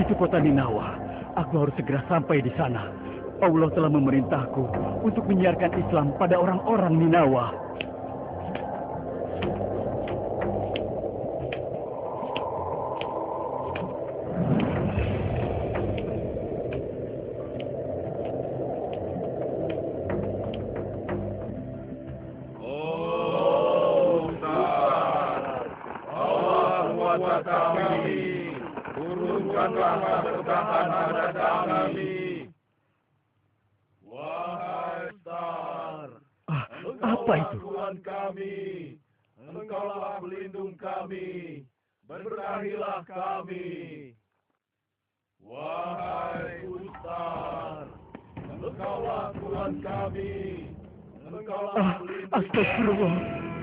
Itu kota Ninawa. Aku harus segera sampai di sana. Allah telah memerintahku untuk menyiarkan Islam pada orang-orang Ninawa. Apa itu? Tuhan kami, Engkaulah pelindung kami, berkahilah kami. Wahai Ustaz, Engkaulah Tuhan kami, Engkaulah pelindung Astagfirullah.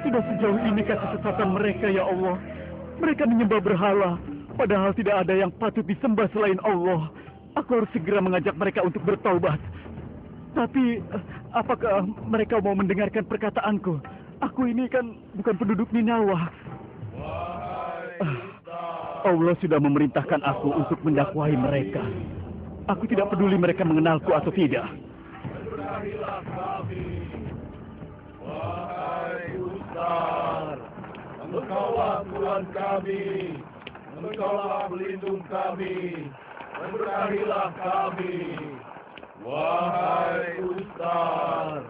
Sudah sejauh ini kesesatan mereka, ya Allah. Mereka menyembah berhala, padahal tidak ada yang patut disembah selain Allah. Aku harus segera mengajak mereka untuk bertaubat. Tapi, apakah mereka mau mendengarkan perkataanku? Aku ini kan bukan penduduk Ninawa. Allah sudah memerintahkan aku untuk mendakwahi mereka. Aku tidak peduli mereka mengenalku atau tidak. Berkahilah kami, wahai Ustaz, Engkaulah Tuhan kami, Engkaulah pelindung kami, berkahilah kami. Wahai Ustaz,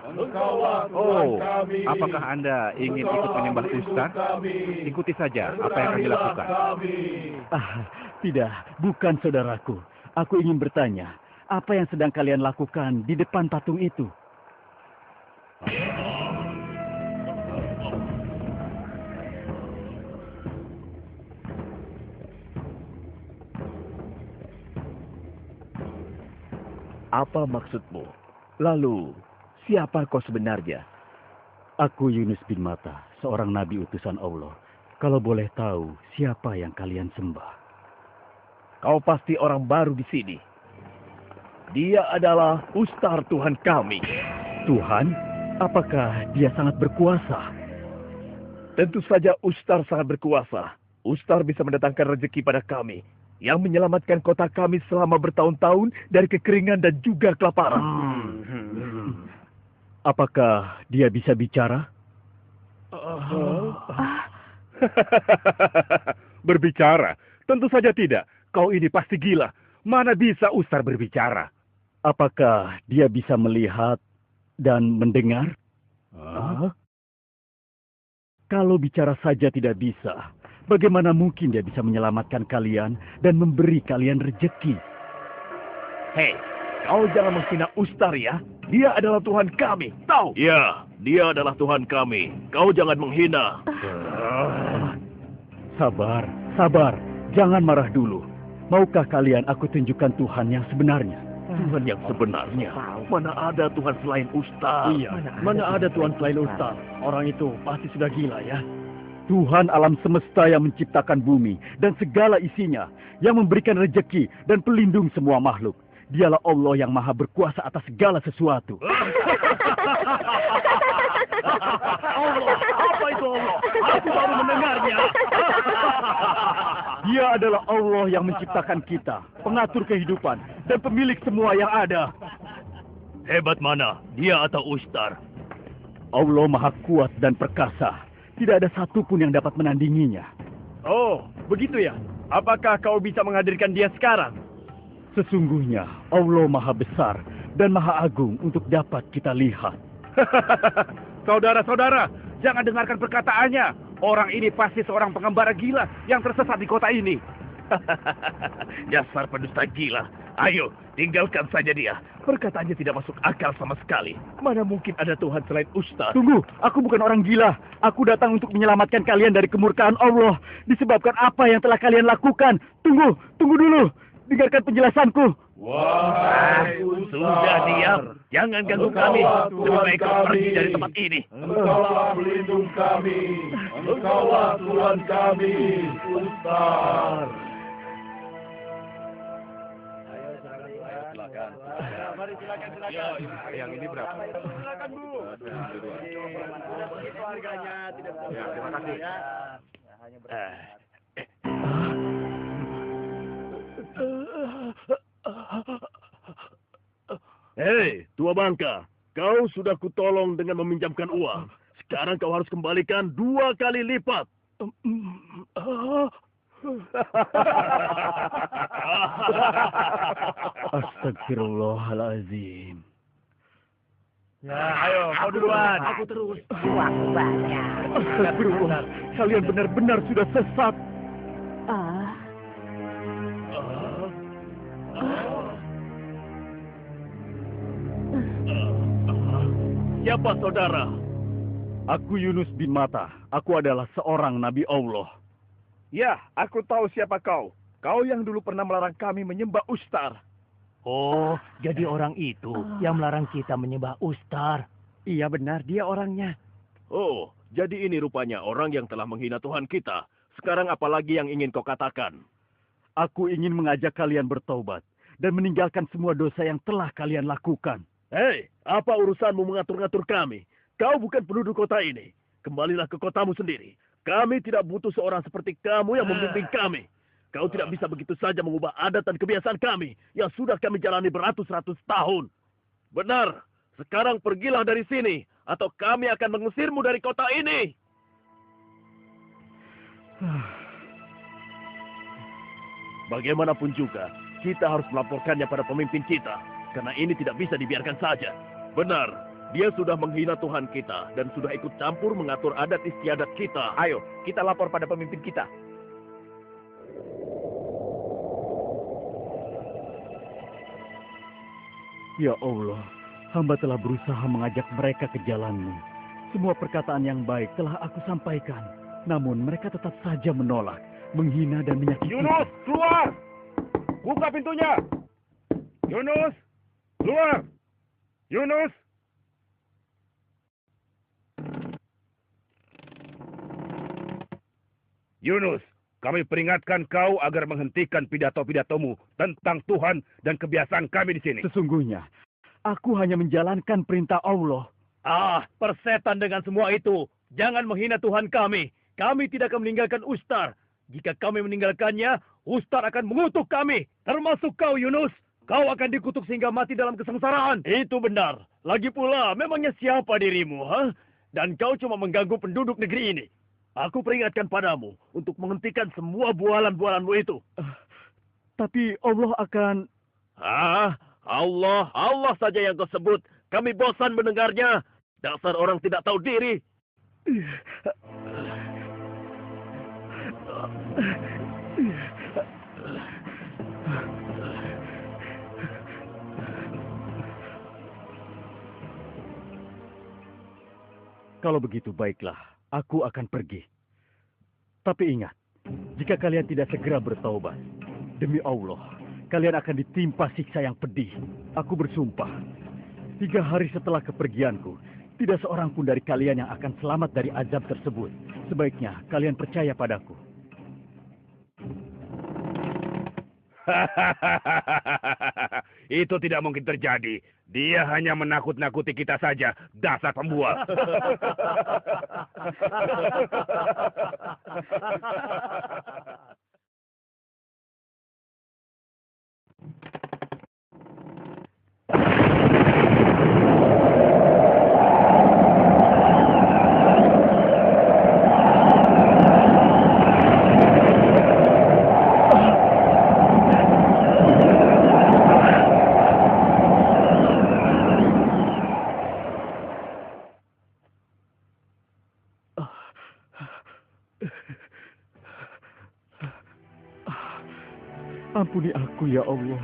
Engkaulah Tuhan kami. Apakah Anda ingin ikut menyembah Ustaz? Ikuti saja apa yang akan dilakukan. Tidak, bukan saudaraku. Aku ingin bertanya, apa yang sedang kalian lakukan di depan patung itu? Apa maksudmu? Lalu, siapa kau sebenarnya? Aku Yunus bin Matta, seorang nabi utusan Allah. Kalau boleh tahu, siapa yang kalian sembah? Kau pasti orang baru di sini. Dia adalah Ustar Tuhan kami. Tuhan? Apakah dia sangat berkuasa? Tentu saja Ustar sangat berkuasa. Ustar bisa mendatangkan rezeki pada kami, yang menyelamatkan kota kami selama bertahun-tahun dari kekeringan dan juga kelaparan. Apakah dia bisa bicara? Berbicara? Tentu saja tidak. Kau ini pasti gila. Mana bisa Ustar berbicara? Apakah dia bisa melihat dan mendengar? Kalau bicara saja tidak bisa, bagaimana mungkin dia bisa menyelamatkan kalian dan memberi kalian rezeki? Hei, kau jangan menghina Ustar ya. Dia adalah Tuhan kami, tahu? Ya, dia adalah Tuhan kami. Kau jangan menghina. Sabar, sabar. Jangan marah dulu. Maukah kalian aku tunjukkan Tuhan yang sebenarnya? Tuhan yang sebenarnya? Mana ada Tuhan selain Ustaz? Iya, mana ada Tuhan selain Ustaz? Orang itu pasti sudah gila ya. Tuhan alam semesta yang menciptakan bumi dan segala isinya, yang memberikan rezeki dan pelindung semua makhluk. Dialah Allah yang maha berkuasa atas segala sesuatu. Allah, apa itu Allah? Aku baru mendengarnya. Dia adalah Allah yang menciptakan kita, pengatur kehidupan, dan pemilik semua yang ada. Hebat mana, dia atau Ustar? Allah maha kuat dan perkasa. Tidak ada satupun yang dapat menandinginya. Oh, begitu ya? Apakah kau bisa menghadirkan dia sekarang? Sesungguhnya Allah maha besar dan maha agung untuk dapat kita lihat. Saudara-saudara, jangan dengarkan perkataannya. Orang ini pasti seorang pengembara gila yang tersesat di kota ini. Dasar pendusta gila. Ayo, tinggalkan saja dia. Perkataannya tidak masuk akal sama sekali. Mana mungkin ada Tuhan selain Ustaz? Tunggu, aku bukan orang gila. Aku datang untuk menyelamatkan kalian dari kemurkaan Allah. Disebabkan apa yang telah kalian lakukan. Tunggu dulu. Dengarkan penjelasanku. Wahai Ustaz, Sudah diam. Jangan ganggu kami. Lebih baik kau pergi dari tempat ini. Engkaulah pelindung kami. Engkaulah Tuhan kami, Ustaz. Mari silakan. Yang ini berapa? Silakan, Bu. Itu harganya, tidak bisa. Ya, terima kasih. Hei, tua bangka. Kau sudah kutolong dengan meminjamkan uang. Sekarang kau harus kembalikan 2 kali lipat. Astagfirullahaladzim. Ya, ayo, kau duluan. Aku terus. Uang banyak. Astagfirullah. Kalian benar-benar sudah sesat. Ah, Siapa saudara? Aku Yunus bin Matta. Aku adalah seorang Nabi Allah. Ya, aku tahu siapa kau. Kau yang dulu pernah melarang kami menyembah Ustar. Oh, jadi orang itu yang melarang kita menyembah Ustar. Iya benar, dia orangnya. Oh, jadi ini rupanya orang yang telah menghina Tuhan kita. Sekarang apalagi yang ingin kau katakan? Aku ingin mengajak kalian bertaubat dan meninggalkan semua dosa yang telah kalian lakukan. Hei, apa urusanmu mengatur-ngatur kami? Kau bukan penduduk kota ini. Kembalilah ke kotamu sendiri. Kami tidak butuh seorang seperti kamu yang membimbing kami. Kau tidak bisa begitu saja mengubah adat dan kebiasaan kami yang sudah kami jalani beratus-ratus tahun. Benar, sekarang pergilah dari sini atau kami akan mengusirmu dari kota ini. Bagaimanapun juga, kita harus melaporkannya pada pemimpin kita. Karena ini tidak bisa dibiarkan saja. Benar, dia sudah menghina Tuhan kita dan sudah ikut campur mengatur adat istiadat kita. Ayo, kita lapor pada pemimpin kita. Ya Allah, hamba telah berusaha mengajak mereka ke jalan-Mu. Semua perkataan yang baik telah aku sampaikan. Namun mereka tetap saja menolak, menghina dan menyakiti. Yunus, keluar! Buka pintunya! Yunus, keluar! Yunus! Yunus, kami peringatkan kau agar menghentikan pidato-pidatomu tentang Tuhan dan kebiasaan kami di sini. Sesungguhnya, aku hanya menjalankan perintah Allah. Ah, persetan dengan semua itu. Jangan menghina Tuhan kami. Kami tidak akan meninggalkan Ustar. Jika kami meninggalkannya, Ustar akan mengutuk kami. Termasuk kau, Yunus. Kau akan dikutuk sehingga mati dalam kesengsaraan. Itu benar. Lagi pula, memangnya siapa dirimu, ha? Dan kau cuma mengganggu penduduk negeri ini. Aku peringatkan padamu untuk menghentikan semua bualan-bualanmu itu. Tapi Allah akan... Allah saja yang kau sebut. Kami bosan mendengarnya. Dasar orang tidak tahu diri. Kalau begitu baiklah, aku akan pergi. Tapi ingat, jika kalian tidak segera bertaubat, demi Allah, kalian akan ditimpa siksa yang pedih. Aku bersumpah, 3 hari setelah kepergianku, tidak seorang pun dari kalian yang akan selamat dari azab tersebut. Sebaiknya kalian percaya padaku. Itu tidak mungkin terjadi. Dia hanya menakut-nakuti kita saja. Dasar pembual. Ampuni aku ya Allah.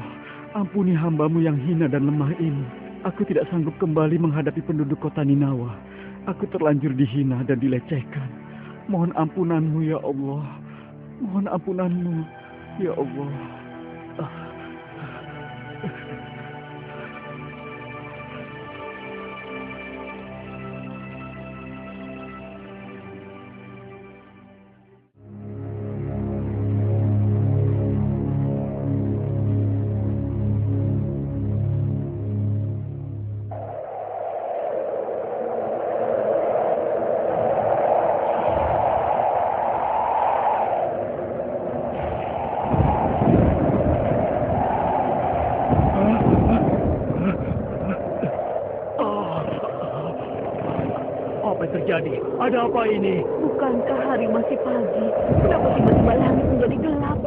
Ampuni hamba-Mu yang hina dan lemah ini. Aku tidak sanggup kembali menghadapi penduduk kota Ninawa. Aku terlanjur dihina dan dilecehkan. Mohon ampunan-Mu ya Allah. Mohon ampunan-Mu ya Allah. Apa yang terjadi? Ada apa ini? Bukankah hari masih pagi? Kenapa tiba-tiba langit menjadi gelap?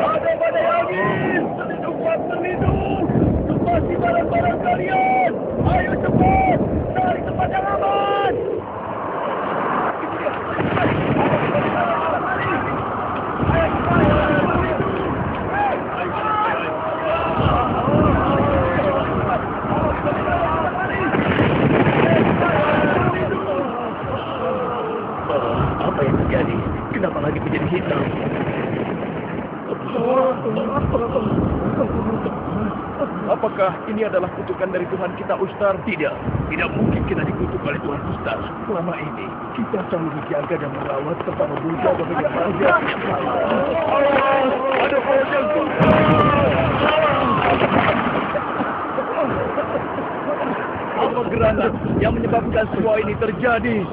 Ada badai angin! Cepat berlindung! Lepasi barang-barang kalian! Ayo cepat! Cari tempat yang aman! Apa yang terjadi? Kenapa lagi menjadi hitam? Apakah ini adalah kutukan dari Tuhan kita Ustar? Tidak mungkin kita dikutuk oleh Tuhan Ustar. Selama ini kita selalu menjaga dan merawat serta memuja dan menjaga. Ada pojok. Apa gerangan yang menyebabkan semua ini terjadi?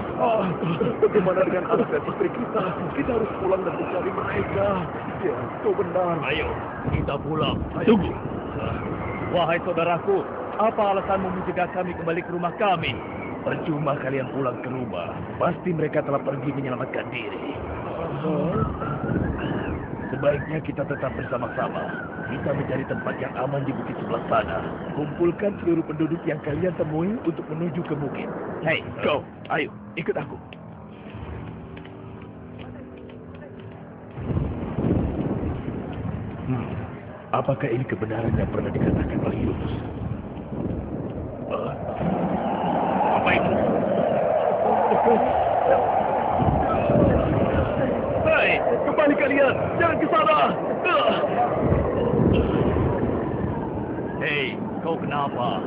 Bagaimana dengan anak dan istri kita? Kita harus pulang dan mencari mereka. Ya, kau benar. Ayo, kita pulang. Tunggu. Wahai saudaraku, apa alasanmu mencegah kami kembali ke rumah kami? Percuma kalian pulang ke rumah. Pasti mereka telah pergi menyelamatkan diri. Sebaiknya kita tetap bersama-sama. Kita mencari tempat yang aman di bukit sebelah sana. Kumpulkan seluruh penduduk yang kalian temui untuk menuju ke bukit. Hei, kau, ayo, ikut aku. Apakah ini kebenaran yang pernah dikatakan oleh Yunus? Apa itu? Hei, kembali kalian! Jangan ke sana! Hei, kau kenapa?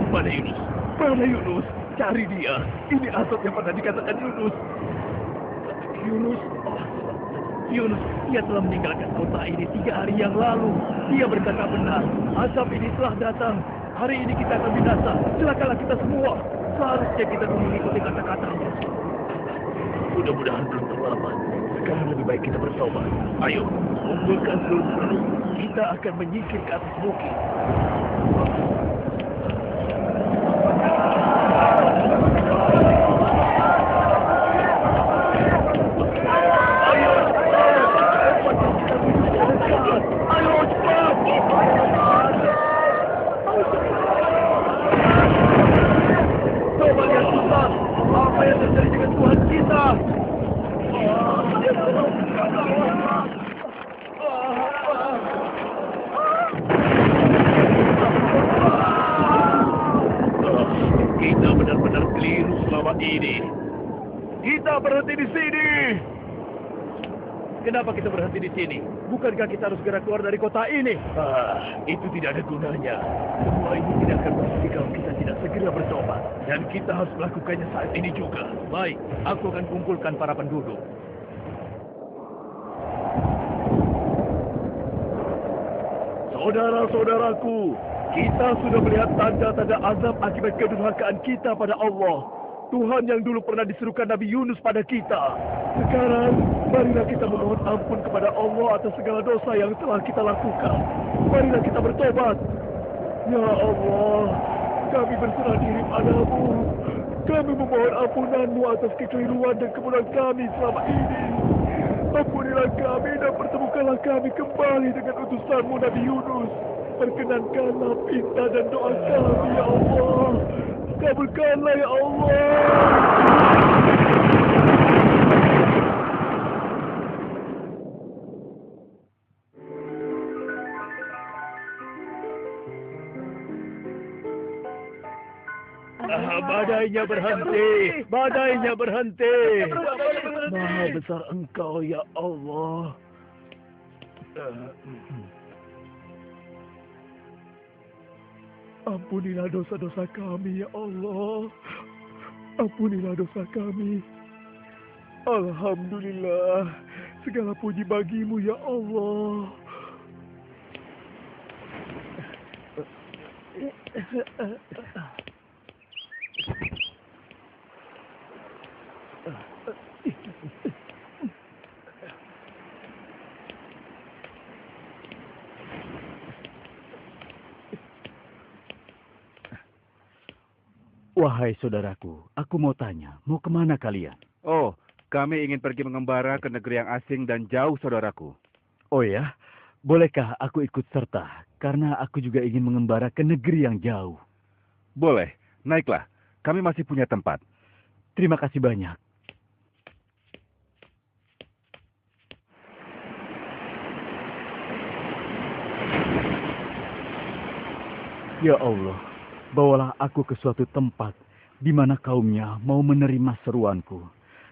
Mana Yunus? Mana Yunus? Cari dia. Ini asap yang pernah dikatakan Yunus. Yunus, dia telah meninggalkan kota ini 3 hari yang lalu. Dia berkata benar. Asap ini telah datang. Hari ini kita akan binasa. Celakalah kita semua. Seharusnya kita mengikuti kata-katanya. Mudah-mudahan belum terlambat. Sekarang lebih baik kita bertobat. Ayo, kumpulkan seluruh penduduk. Kita akan menyingkir ke atas bukit. Coba lihat Tuhan, apa yang terjadi dengan Tuhan kita? Kita benar-benar keliru selama ini. Kita berhenti di sini. Kenapa kita berhenti di sini? Bukankah kita harus segera keluar dari kota ini? Itu tidak ada gunanya. Semua ini tidak akan berhenti kalau kita tidak segera bertobat. Dan kita harus melakukannya saat ini juga. Baik, aku akan kumpulkan para penduduk. Saudara-saudaraku, kita sudah melihat tanda-tanda azab akibat kedurhakaan kita pada Allah. Tuhan yang dulu pernah diserukan Nabi Yunus pada kita. Sekarang, marilah kita memohon ampun kepada Allah atas segala dosa yang telah kita lakukan. Marilah kita bertobat. Ya Allah, kami berserah diri padamu. Kami memohon ampunan-Mu atas kekeliruan dan kemudian kami selama ini. Ampunilah kami dan pertemukanlah kami kembali dengan utusan-Mu Nabi Yunus. Perkenankanlah pinta dan doa kami, ya Allah. Kabulkanlah, ya Allah. Badainya berhenti. Badainya berhenti. Maha besar Engkau, ya Allah. Ampunilah dosa-dosa kami, ya Allah. Ampunilah dosa kami. Alhamdulillah. Segala puji bagimu, ya Allah. Wahai saudaraku, aku mau tanya, mau kemana kalian? Oh, kami ingin pergi mengembara ke negeri yang asing dan jauh, saudaraku. Oh ya, bolehkah aku ikut serta? Karena aku juga ingin mengembara ke negeri yang jauh. Boleh, naiklah. Kami masih punya tempat. Terima kasih banyak. Ya Allah, bawalah aku ke suatu tempat di mana kaumnya mau menerima seruanku.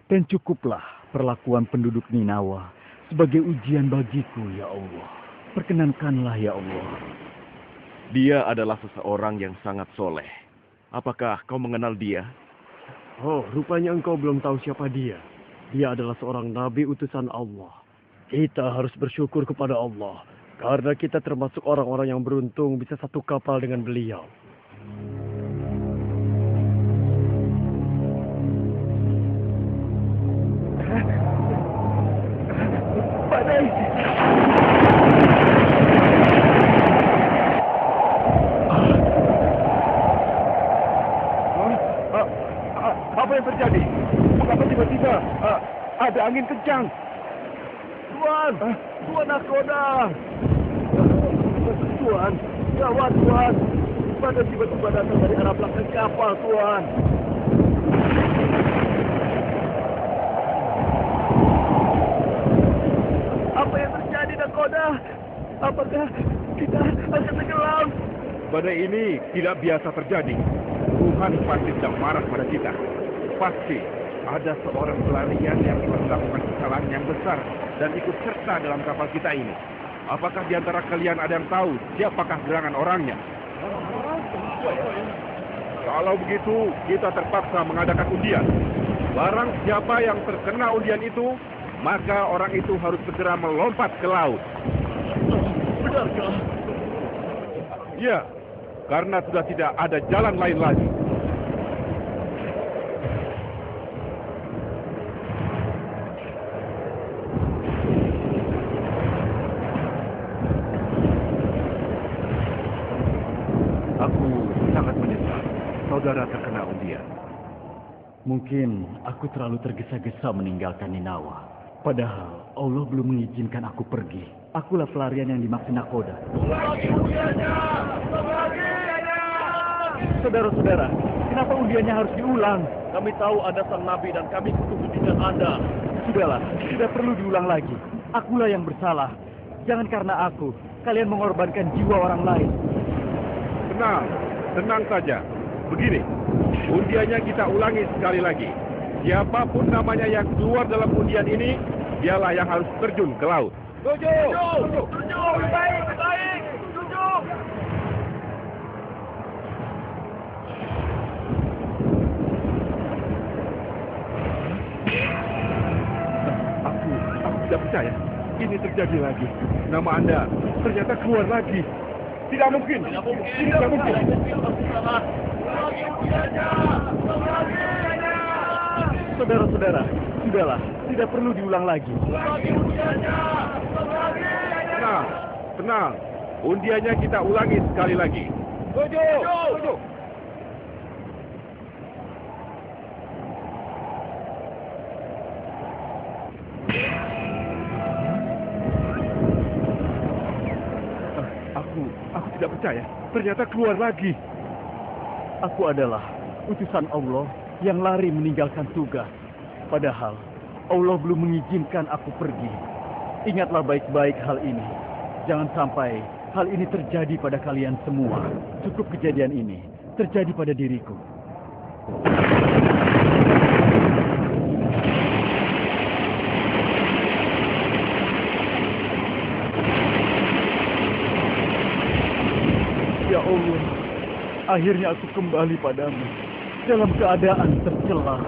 Dan cukuplah perlakuan penduduk Ninawa sebagai ujian bagiku, ya Allah. Perkenankanlah, ya Allah. Dia adalah seseorang yang sangat soleh. Apakah kau mengenal dia? Oh, rupanya engkau belum tahu siapa dia. Dia adalah seorang nabi utusan Allah. Kita harus bersyukur kepada Allah. Karena kita termasuk orang-orang yang beruntung bisa satu kapal dengan beliau. Badai! Apa yang terjadi? Mengapa tiba-tiba ada angin kencang? Tuan! Tuan Nakoda! Tuan! Gawat, Tuan! Badai tiba-tiba datang dari arah belakang kapal, Tuan! Apa yang terjadi, Nakoda? Apakah kita akan tenggelam? Badai ini tidak biasa terjadi. Tuhan pasti sedang marah pada kita. Pasti ada seorang pelarian yang telah melakukan kesalahan yang besar dan ikut serta dalam kapal kita ini. Apakah di antara kalian ada yang tahu siapakah gerangan orangnya? Kalau begitu, kita terpaksa mengadakan undian. Barang siapa yang terkena undian itu, maka orang itu harus segera melompat ke laut. Benarkah? Ya, karena sudah tidak ada jalan lain lagi. Aku sangat menyesal saudara terkena undian. Mungkin aku terlalu tergesa-gesa meninggalkan Ninawa. Padahal Allah belum mengizinkan aku pergi. Akulah pelarian yang dimaksud Nakoda. Saudara-saudara, kenapa undiannya harus diulang? Kami tahu Anda sang Nabi dan kami butuh bimbingan Anda. Sudahlah, tidak perlu diulang lagi. Akulah yang bersalah. Jangan karena aku, kalian mengorbankan jiwa orang lain. Tenang, tenang saja. Begini, undiannya kita ulangi sekali lagi. Siapapun namanya yang keluar dalam undian ini, dialah yang harus terjun ke laut. Setuju! Baik! Setuju! Aku tidak percaya. Ini terjadi lagi. Nama Anda ternyata keluar lagi. Tidak mungkin. Tidak mungkin. Saudara-saudara, sudahlah, tidak perlu diulang lagi. Tenang, tenang. Undiannya kita ulangi sekali lagi. Setuju! Aku tidak percaya. Ternyata keluar lagi. Aku adalah utusan Allah yang lari meninggalkan tugas. Padahal Allah belum mengizinkan aku pergi. Ingatlah baik-baik hal ini. Jangan sampai hal ini terjadi pada kalian semua. Cukup kejadian ini terjadi pada diriku. Ya Allah, akhirnya aku kembali padamu dalam keadaan tercela.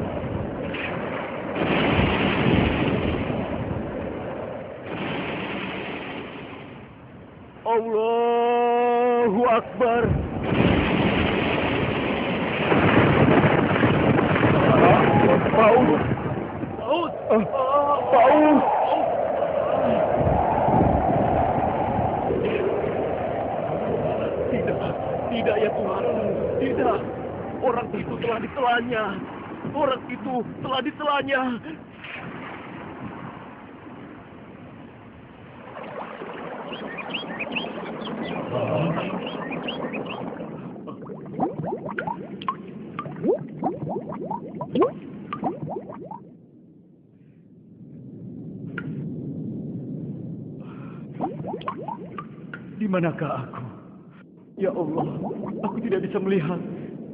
Allahu Akbar. Paus. Paus. Tidak ya Tuhan. Tidak. Orang itu telah ditelannya. Orang itu telah ditelannya. Di manakah aku? Ya Allah, aku tidak bisa melihat.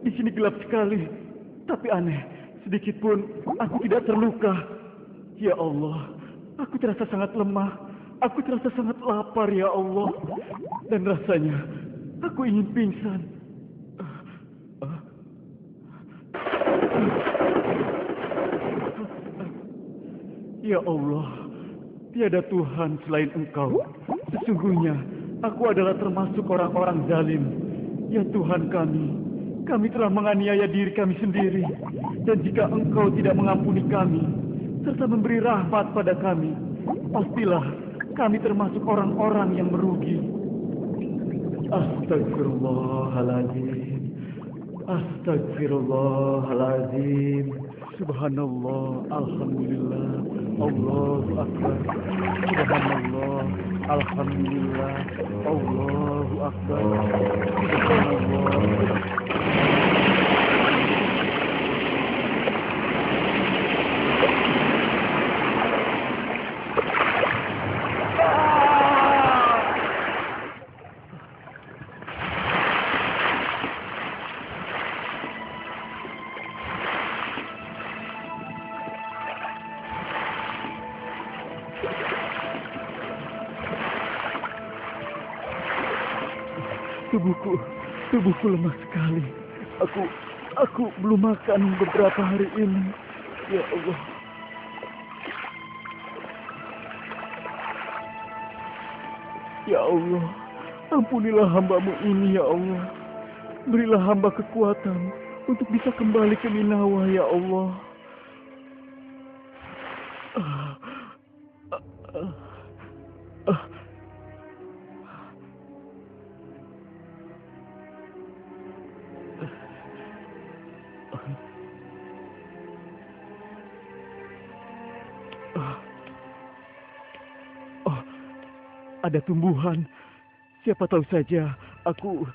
Di sini gelap sekali. Tapi aneh, sedikit pun aku tidak terluka. Ya Allah, aku terasa sangat lemah. Aku terasa sangat lapar, ya Allah. Dan rasanya, aku ingin pingsan. Ya Allah, tiada Tuhan selain Engkau. Sesungguhnya, aku adalah termasuk orang-orang zalim. Ya Tuhan kami telah menganiaya diri kami sendiri. Dan jika Engkau tidak mengampuni kami, serta memberi rahmat pada kami, pastilah kami termasuk orang-orang yang merugi. Astagfirullahaladzim. Astagfirullahaladzim. Subhanallah, alhamdulillah, Allahu Akbar. Subhanallah, alhamdulillah, Allahu Akbar. Subhanallah. Tubuhku lemah sekali. Aku belum makan beberapa hari ini. Ya Allah. Ya Allah, ampunilah hamba-Mu ini, ya Allah. Berilah hamba kekuatan untuk bisa kembali ke Ninawa, ya Allah. Ada tumbuhan. Siapa tahu saja aku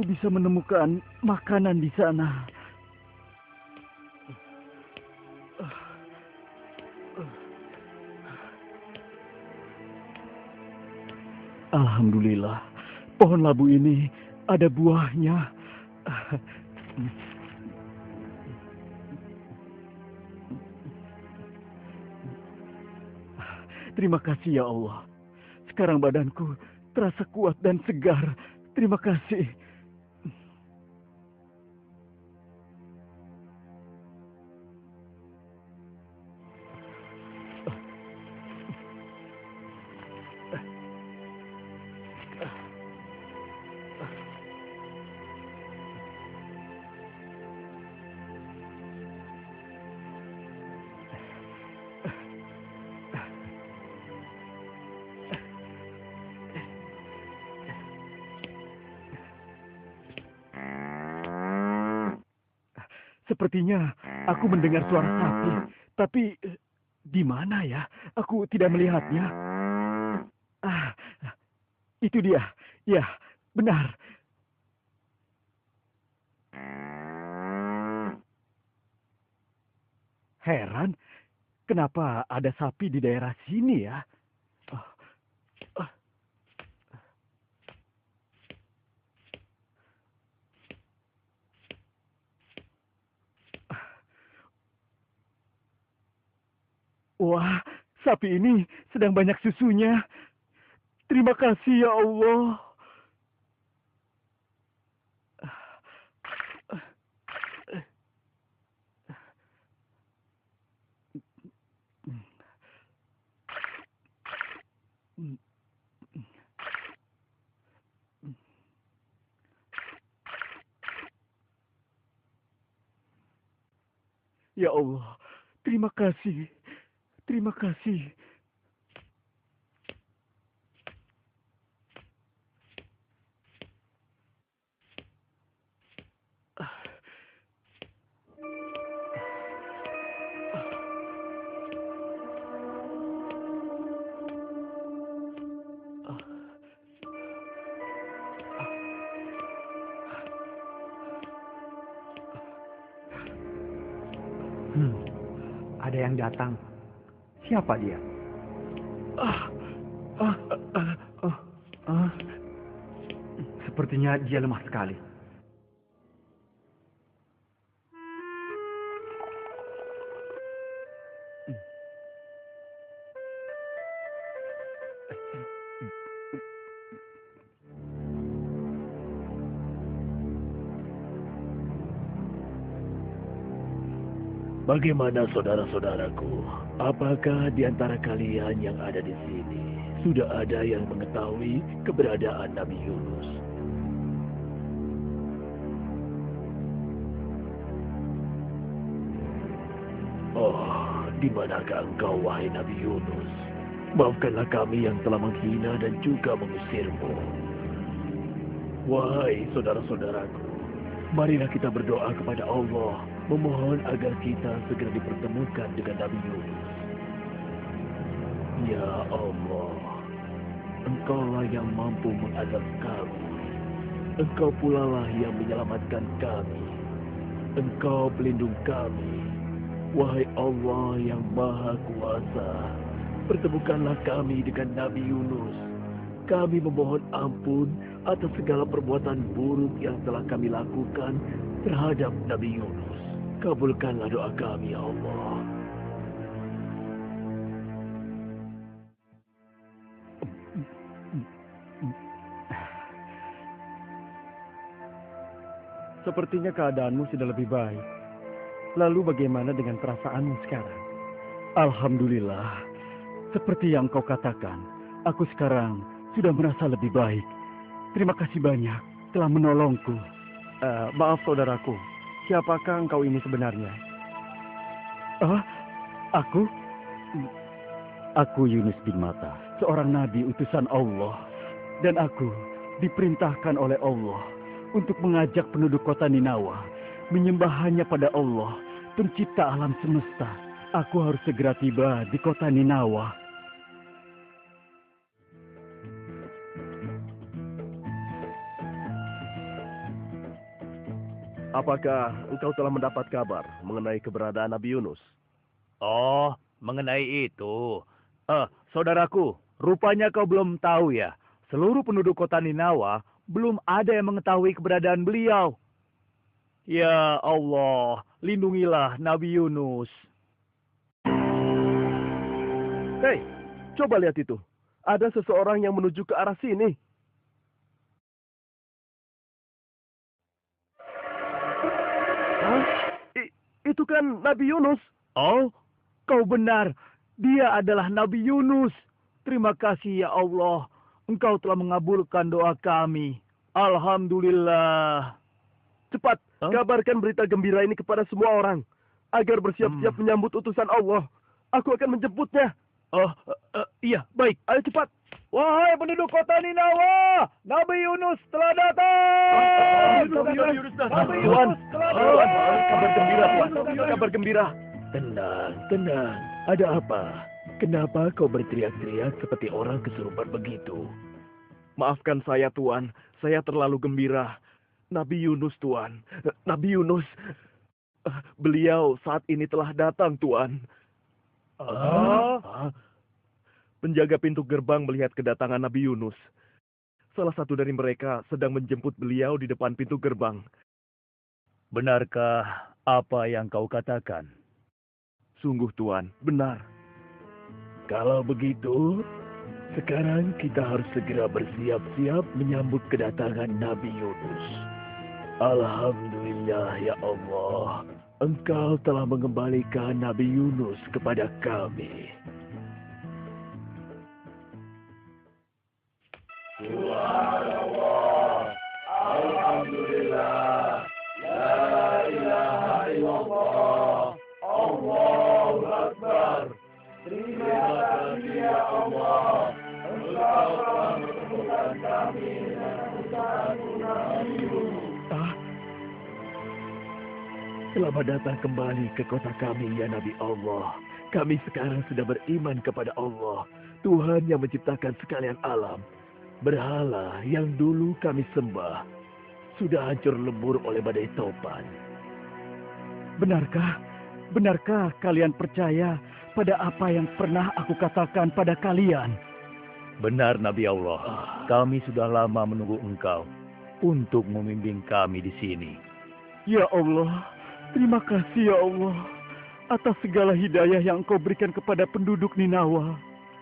bisa menemukan makanan di sana. Alhamdulillah, pohon labu ini ada buahnya. Terima kasih ya Allah. Sekarang badanku terasa kuat dan segar. Terima kasih. Sepertinya aku mendengar suara sapi. Tapi di mana ya? Aku tidak melihatnya. Ah, itu dia. Ya, benar. Heran, kenapa ada sapi di daerah sini ya? Wah, sapi ini sedang banyak susunya. Terima kasih ya Allah. Ya Allah, terima kasih. Terima kasih. Ada yang datang. Siapa dia? Sepertinya dia lemah sekali. Bagaimana saudara-saudaraku? Apakah di antara kalian yang ada di sini sudah ada yang mengetahui keberadaan Nabi Yunus? Oh, di manakah engkau, wahai Nabi Yunus? Maafkanlah kami yang telah menghina dan juga mengusirmu. Wahai saudara-saudaraku, marilah kita berdoa kepada Allah, memohon agar kita segera dipertemukan dengan Nabi Yunus. Ya Allah, Engkaulah yang mampu mengazab kami. Engkau pula lah yang menyelamatkan kami. Engkau pelindung kami. Wahai Allah yang Maha Kuasa, pertemukanlah kami dengan Nabi Yunus. Kami memohon ampun atas segala perbuatan buruk yang telah kami lakukan terhadap Nabi Yunus. Kabulkanlah doa kami, ya Allah. Sepertinya keadaanmu sudah lebih baik. Lalu bagaimana dengan perasaanmu sekarang? Alhamdulillah. Seperti yang kau katakan, aku sekarang sudah merasa lebih baik. Terima kasih banyak telah menolongku. Maaf saudaraku, siapakah engkau ini sebenarnya? Aku? Aku Yunus bin Matta, seorang nabi utusan Allah. Dan aku diperintahkan oleh Allah untuk mengajak penduduk kota Ninawa menyembah hanya pada Allah, pencipta alam semesta. Aku harus segera tiba di kota Ninawa. Apakah engkau telah mendapat kabar mengenai keberadaan Nabi Yunus? Oh, mengenai itu. Saudaraku, rupanya kau belum tahu ya. Seluruh penduduk kota Ninawa belum ada yang mengetahui keberadaan beliau. Ya Allah, lindungilah Nabi Yunus. Hei, coba lihat itu. Ada seseorang yang menuju ke arah sini. Hah? Itu kan Nabi Yunus. Oh, kau benar. Dia adalah Nabi Yunus. Terima kasih ya Allah. Engkau telah mengabulkan doa kami. Alhamdulillah. Cepat, kabarkan berita gembira ini kepada semua orang. Agar bersiap-siap menyambut utusan Allah. Aku akan menjemputnya. Iya, baik. Ayo cepat. Wahai penduduk kota Ninawa, Nabi Yunus telah datang. Nabi Yunus datang. Nabi Tuhan, Yunus telah Tuhan, datang. kabar gembira, Tuhan. Kabar gembira. Tenang, tenang. Ada apa? Kenapa kau berteriak-teriak seperti orang kesurupan begitu? Maafkan saya, Tuan. Saya terlalu gembira. Nabi Yunus, Tuan. Nabi Yunus. Beliau saat ini telah datang, Tuan. Penjaga pintu gerbang melihat kedatangan Nabi Yunus. Salah satu dari mereka sedang menjemput beliau di depan pintu gerbang. Benarkah apa yang kau katakan? Sungguh, Tuan, benar. Kalau begitu, sekarang kita harus segera bersiap-siap menyambut kedatangan Nabi Yunus. Alhamdulillah ya Allah, Engkau telah mengembalikan Nabi Yunus kepada kami. Subhanallah, Alhamdulillah, La ilaha illallah, Allahu Akbar. Terima kasih ya Allah, Engkau telah mempertemukan kami dengan utusan-Mu Nabi Yunus. Selamat datang kembali ke kota kami ya Nabi Allah. Kami sekarang sudah beriman kepada Allah, Tuhan yang menciptakan sekalian alam. Berhala yang dulu kami sembah sudah hancur lebur oleh badai topan. Benarkah? Benarkah kalian percaya pada apa yang pernah aku katakan pada kalian? Benar Nabi Allah, kami sudah lama menunggu Engkau untuk membimbing kami di sini. Ya Allah, terima kasih ya Allah atas segala hidayah yang Engkau berikan kepada penduduk Ninawa.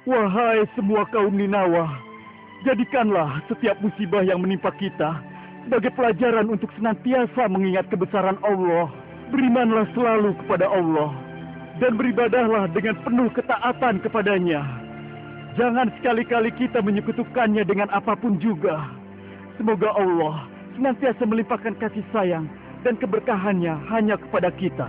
Wahai semua kaum Ninawa, jadikanlah setiap musibah yang menimpa kita sebagai pelajaran untuk senantiasa mengingat kebesaran Allah. Berimanlah selalu kepada Allah dan beribadahlah dengan penuh ketaatan kepadanya. Jangan sekali-kali kita menyekutukannya dengan apapun juga. Semoga Allah senantiasa melimpahkan kasih sayang dan keberkahannya hanya kepada kita.